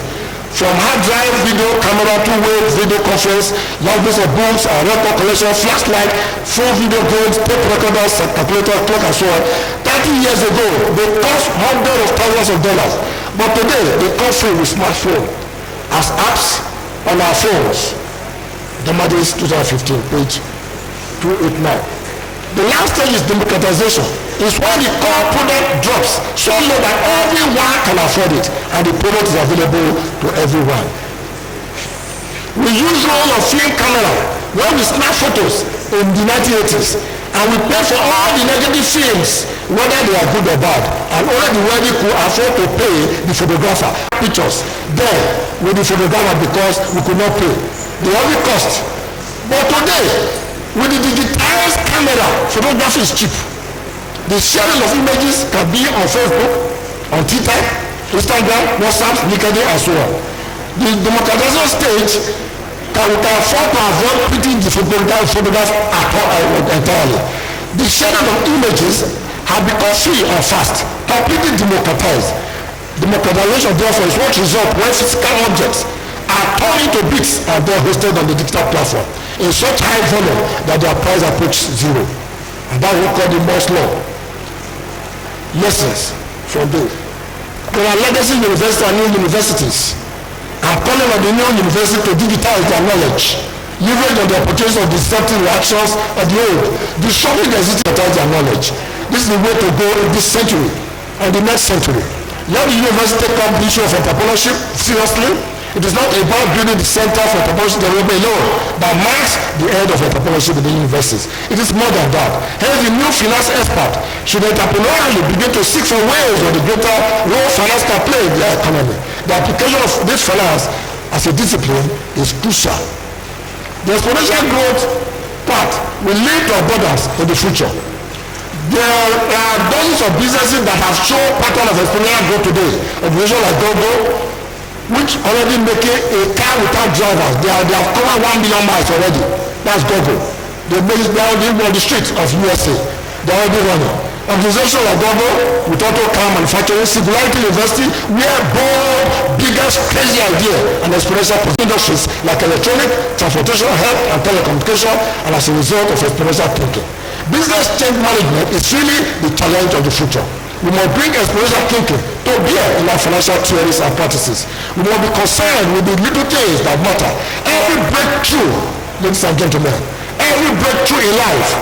From hard drive, video, camera, two-way, video conference, libraries of books, record collection, flashlight, full video games, tape recorders, calculator, clock, and so on. 30 years ago, they cost hundreds of thousands of dollars. But today, they come free with smartphone as apps on our phones. Demades 2015, page 289. The last stage is democratization. It's when the core product drops so low that everyone can afford it and the product is available to everyone. We use roll of film camera when we snap photos in the 1980s, and we pay for all the negative films, whether they are good or bad, and only the wealthy could afford to pay the photographer pictures there with the photographer because we could not pay. The only cost But today, with the digitized camera, photography is cheap. The sharing of images can be on Facebook, on Twitter, Instagram, WhatsApp, LinkedIn, and so on. The democratization stage can afford to avoid printing the photograph entirely. The sharing of images have become free and fast, completely democratized. Democratization, therefore, is what results when physical objects are turned into bits and then hosted on the digital platform in such high volume that their price approaches zero. And that's what we call the Moore's law. Lessons from this. There are legacy universities and new universities. I'm calling on the new university to digitize their knowledge, leverage on the opportunities of disruptive reactions of the old, disrupting the existing their knowledge. This is the way to go in this century and the next century. Let the university take up the issue of entrepreneurship seriously. It is not about building the center for entrepreneurship development alone, but marks the end of entrepreneurship in the universities. It is more than that. Hence, the new finance expert should entrepreneurially begin to seek for ways of the greater role finance can play in the economy. The application of this finance as a discipline is crucial. The exponential growth path will lead to abundance in the future. There are dozens of businesses that have shown pattern of exponential growth today. Organizations like Kobo, which already making a car without drivers. They have covered 1 million miles already. That's Kobo. They are on the streets of USA. They are already running. Organizations like Kobo with auto car manufacturing, Singularity University, where bold, biggest, crazy idea and exponential industries like electronic, transportation, health, and telecommunication, and as a result of exponential thinking. Business change management is really the challenge of the future. We must bring exponential thinking to bear in our financial theories and practices. We must be concerned with the little things that matter. Every breakthrough, ladies and gentlemen, every breakthrough in life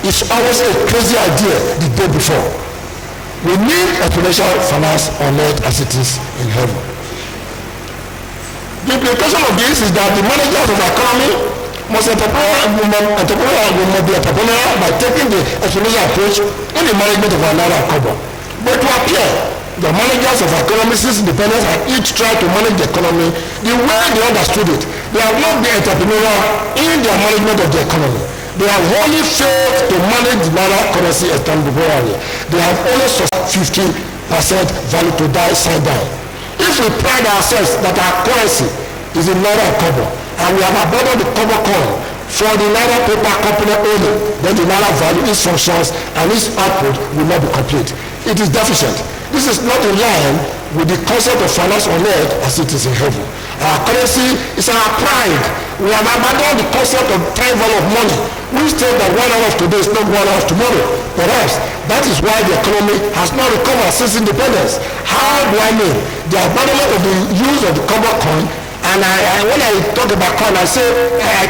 is always a crazy idea the day before. We need exponential finance on earth as it is in heaven. The implication of this is that the managers of the economy must be entrepreneurial by taking the exponential approach in the management of our Naira and Kobo. But to appear, the managers of our economy since independence have each tried to manage the economy the way they understood it. They have not been entrepreneurial in their management of the economy. They have only failed to manage the Naira currency entrepreneurially. They have only suffered 50% value to die side down. If we pride ourselves that our currency is in Naira and Kobo, and we have abandoned the Kobo coin for the Naira paper company only, then the Naira value, its functions, and its output will not be complete. It is deficient. This is not in line with the concept of finance on earth as it is in heaven. Our currency is our pride. We have abandoned the concept of time value of money. We state that 1 hour of today is not 1 hour of tomorrow. Perhaps that is why the economy has not recovered since independence. How do I mean? The abandonment of the use of the Kobo coin. And when I talk about coin, I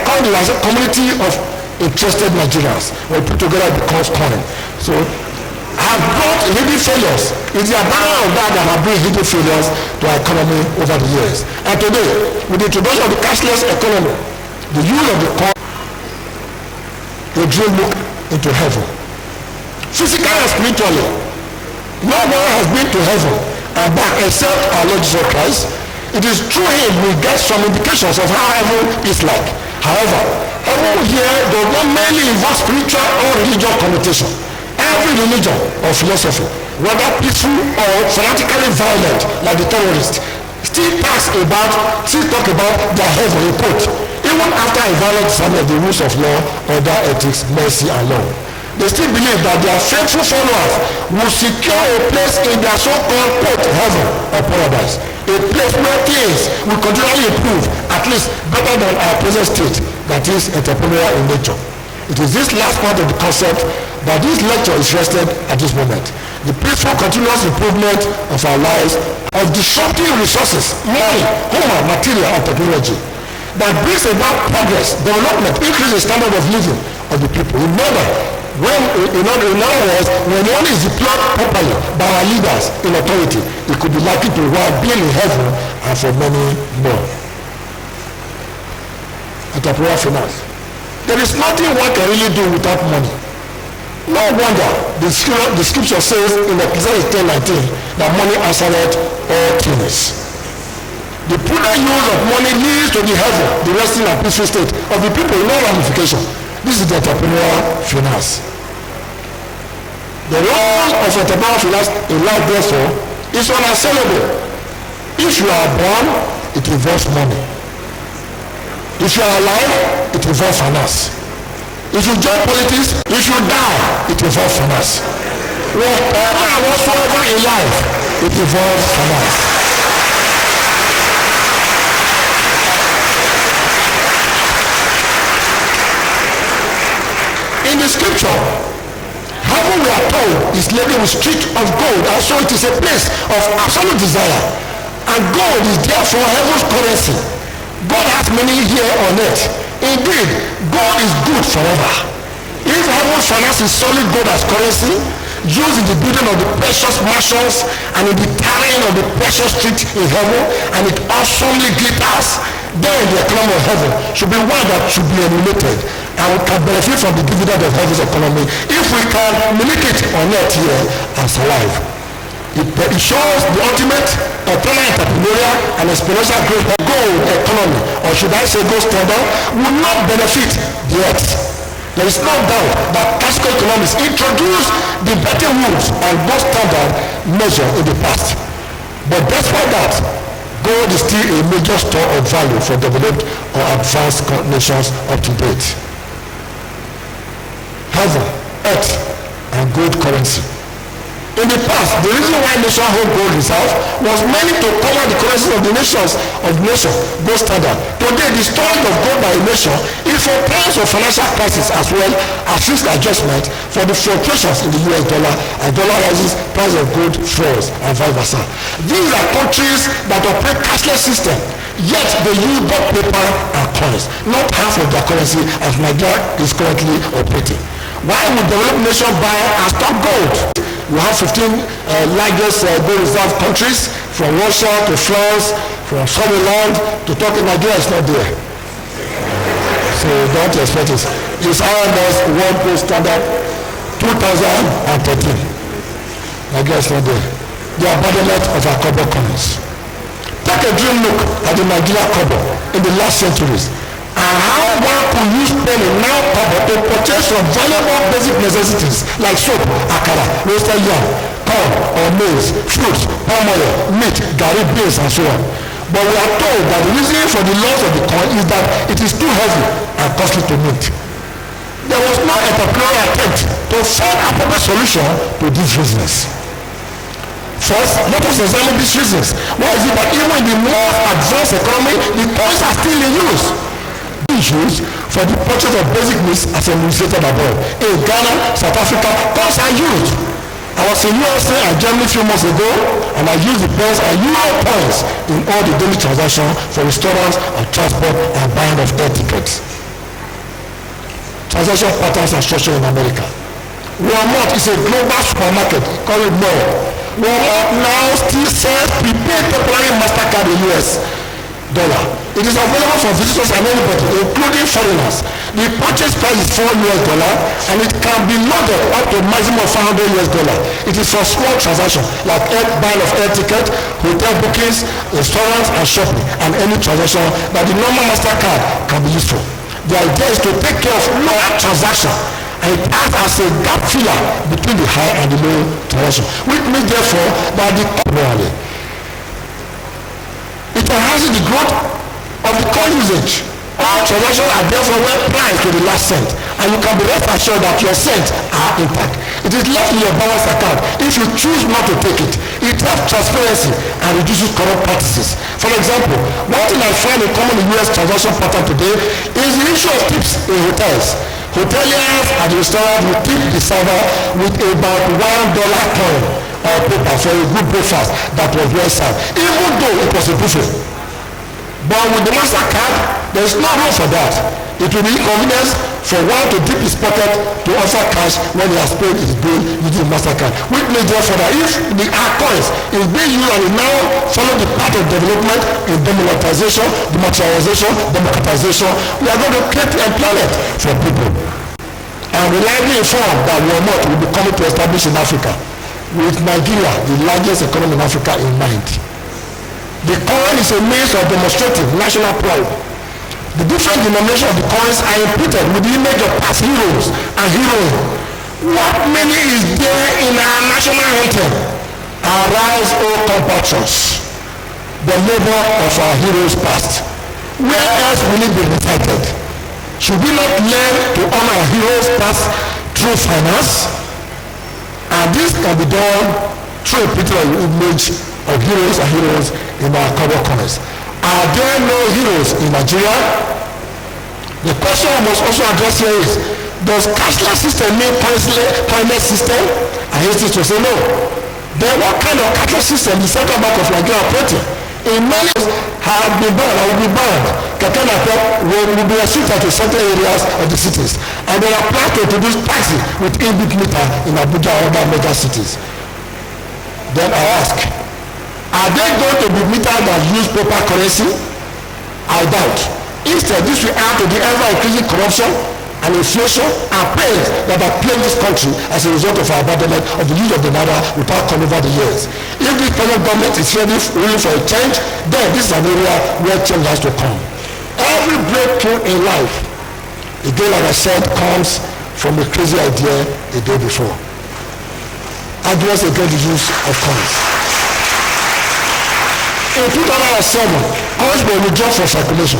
call it as a community of interested Nigerians. When we put together, it becomes coin. So I have brought hidden failures. It's the abandonment of that that have brought hidden failures to our economy over the years. And today, with the introduction of the cashless economy, the use of the coin, the dream look into heaven. Physically and spiritually, no one has been to heaven and back except our Lord Jesus Christ. It is through him we get some indications of how heaven is like. However, heaven here does not mainly involve spiritual or religious connotation. Every religion or philosophy, whether peaceful or fanatically violent like the terrorists, still talk about their heaven in quote, even after a violent disagreement of the rules of law, order, ethics, mercy, and law. They still believe that their faithful followers will secure a place in their so-called quote heaven or paradise. A place where things will continually improve, at least better than our present state, that is entrepreneurial in nature. It is this last part of the concept that this lecture is rested at this moment. The peaceful continuous improvement of our lives, of disrupting resources, money, human, material, and technology, that brings about progress, development, increase the standard of living of the people. Remember, in other words, when one is deployed properly by our leaders in authority, it could be likely to be in heaven and for many more. Entrepreneurial finance. There is nothing one can really do without money. No wonder the scripture says in Ecclesiastes 10:19 that money answereth all things. The prudent use of money leads to the heaven, the resting and peaceful state of the people, no ramification. This is the entrepreneurial finance. The role of entrepreneurial finance in life, therefore, is unassailable. If you are born, it involves money. If you are alive, it involves finance. If you join politics, if you die, it involves finance. Whatever and whatsoever in life, it involves finance. In the scripture, heaven, we are told, is laden with streets of gold, and so it is a place of absolute desire. And gold is therefore heaven's currency. God has many here on earth. Indeed, gold is good forever. If heaven's finance is solid gold as currency, used in the building of the precious mansions and in the tiling of the precious streets in heaven, and it awesomely glitters, then the economy of heaven should be one that should be emulated, and we can benefit from the dividend of heaven's economy if we can mimic it on earth here as alive. It shows the ultimate eternal entrepreneurial and exponential growth of gold economy, or should I say gold standard, will not benefit the earth. There is no doubt that classical economics introduced the better rules and gold standard measure in the past. But despite that, gold is still a major store of value for developed or advanced nations up to date. Heaven, earth, and gold currency. In the past, the reason why nations hold gold reserve was mainly to cover the currencies of the nations gold standard. Today, the storage of gold by a nation is for times of financial crisis as well as risk adjustment for the fluctuations in the US dollar. As dollar rises, price of gold falls, and vice versa. These are countries that operate cashless system, yet they use both paper and coins, not half of their currency as Nigeria is currently operating. Why would developed nation buy and stock gold? We have 15 largest gold reserve countries, from Russia to France, from Somaliland to Turkey. Nigeria is not there. So don't expect it. It's IMS World Gold Standard 2013. Nigeria is not there. The abandonment of our Kobo coins. Take a dream look at the Nigeria Kobo in the last centuries, and how one could use penny now Kobo to purchase some valuable basic necessities like soap, akara, roasted yam, corn or maize, fruits, palm oil, meat, garri, beans, and so on. But we are told that the reason for the loss of the coin is that it is too heavy and costly to mint. There was no entrepreneurial attempt to find appropriate solution to these reasons. First, let us examine these reasons. Why is it that even in the more advanced economy, the coins are still in use? Used for the purchase of basic needs as enumerated above. In Ghana, South Africa, coins are used. I was in USA and Germany a few months ago, and I used the pence and euro coins in all the daily transactions for restaurants and transport and buying of air tickets. Transaction patterns are structured in America. Walmart is a global supermarket, call it more. Walmart now still sells prepaid temporary MasterCard in US dollar. It is available for visitors and anybody, including foreigners. The purchase price is $4 and it can be loaded up to a maximum of $500. It is for small transactions like buying of air ticket, hotel bookings, restaurants, and shopping, and any transaction that the normal MasterCard can be used for. The idea is to take care of lower transactions, and it acts as a gap filler between the high and the low transaction, which means therefore that the company it enhances the growth of the coin usage. All transactions are therefore well priced to the last cent, and you can be rest assured that your cents are intact. It is left in your balance account if you choose not to take it. It helps transparency and reduces corrupt practices. For example, one thing I find in common in US transaction pattern today is the issue of tips in hotels. Hoteliers at the restaurant will tip the server with about $1 coin or paper for a good breakfast that was well served, even though it was a buffet. But with the MasterCard, there is no room for that. It will be inconvenience for one to dip his pocket to offer cash when he has paid his bill using MasterCard. Which means therefore that if the coins is being used and it now follow the path of development in democratization, we are going to create employment for people. I'm reliably informed that Walmart will be coming to establish in Africa, with Nigeria, the largest economy in Africa, in mind. The coin is a means of demonstrating national pride. The different denominations of the coins are imprinted with the image of past heroes and heroines. What meaning is there in our national anthem? Arise, O compatriots, the labor of our heroes past. Where else will it be recited? Should we not learn to honor our heroes past through finance? And this can be done through a picture of image of heroes and heroes in our Kobo coins. Are there no heroes in Nigeria? The question I must also address here is, does cashless system mean coinless system? I hate it to say no. Then what kind of cashless system is Central Bank of Nigeria operating? In many have been banned or will be banned. Will be restricted to certain areas of the cities. And there are plans to introduce taxi with in-bit meter in Abuja and other major cities. Then I ask, are they going to be meters that use paper currency? I doubt. Instead, this will add to the ever-increasing corruption and inflation and pains that have plagued this country as a result of our abandonment of the use of the Naira without coming over the years. If the present government is really for a change, then this is an area where change has to come. Every breakthrough in life, again like I said, comes from a crazy idea a day before. Address against the use of coins. In 2007, coins were withdrawn from circulation.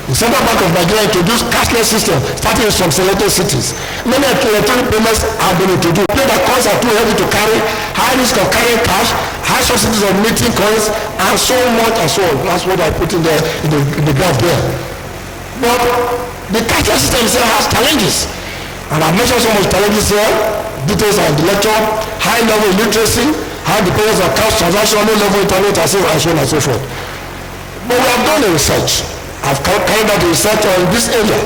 The Central Bank of Nigeria introduced cashless system starting in some selected cities. Many electronic payments have been introduced. The coins are too heavy to carry, high risk of carrying cash, high subsidies of minting coins, and so much and so on. That's what I put in there in the graph there. But the cashless system itself has challenges. And I mentioned so much challenges here. Details are in the lecture. High level illiteracy, high dependence on cash transaction, low level internet, and so on and so forth. But we have done a research. I've carried out the research on this area.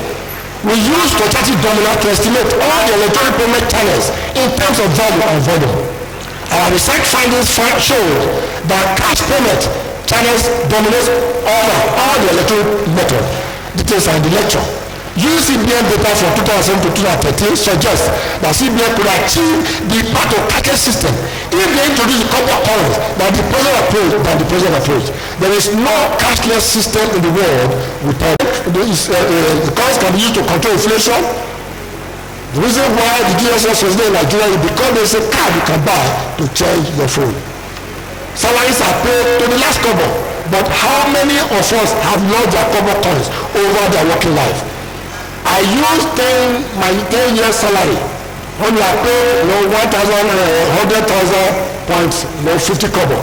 We use quantitative dominance to estimate all the electronic payment channels in terms of value and volume. Our research findings showed that cash payment channels dominate over all the electronic methods. Details are in the lecture. CBN data from 2007 to 2013 suggests that CBN could achieve the part of cashless system if they introduce the Kobo coins than the present approach. There is no cashless system in the world without the coins can be used to control inflation. The reason why the GSS was there in Nigeria is because there is a card you can buy to change your phone. Salaries are paid to the last Kobo, but how many of us have lost their Kobo coins over their working life? I use my 10 years salary. When you are paid 100,000 points, 50 Kobo.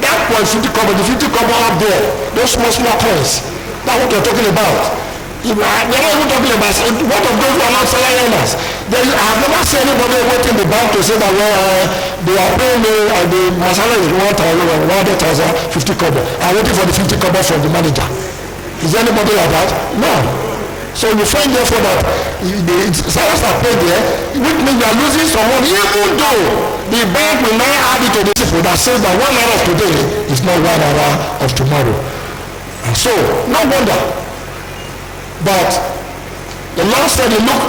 That point 50 Kobo, the 50 Kobo up there, those small coins. That's what you're talking about. They're not even talking about what of those who are not salary earners. I have never seen anybody waiting the bank to say that they are paying me my salary is 100,000, 50 Kobo. I'm waiting for the 50 Kobo from the manager. Is there anybody like that? No. So you find therefore that the salaries are paid there, which means you are losing some money, even though the bank will now add it to the people that says that 1 naira of today is not 1 naira of tomorrow. And so, no wonder that the Lord said, look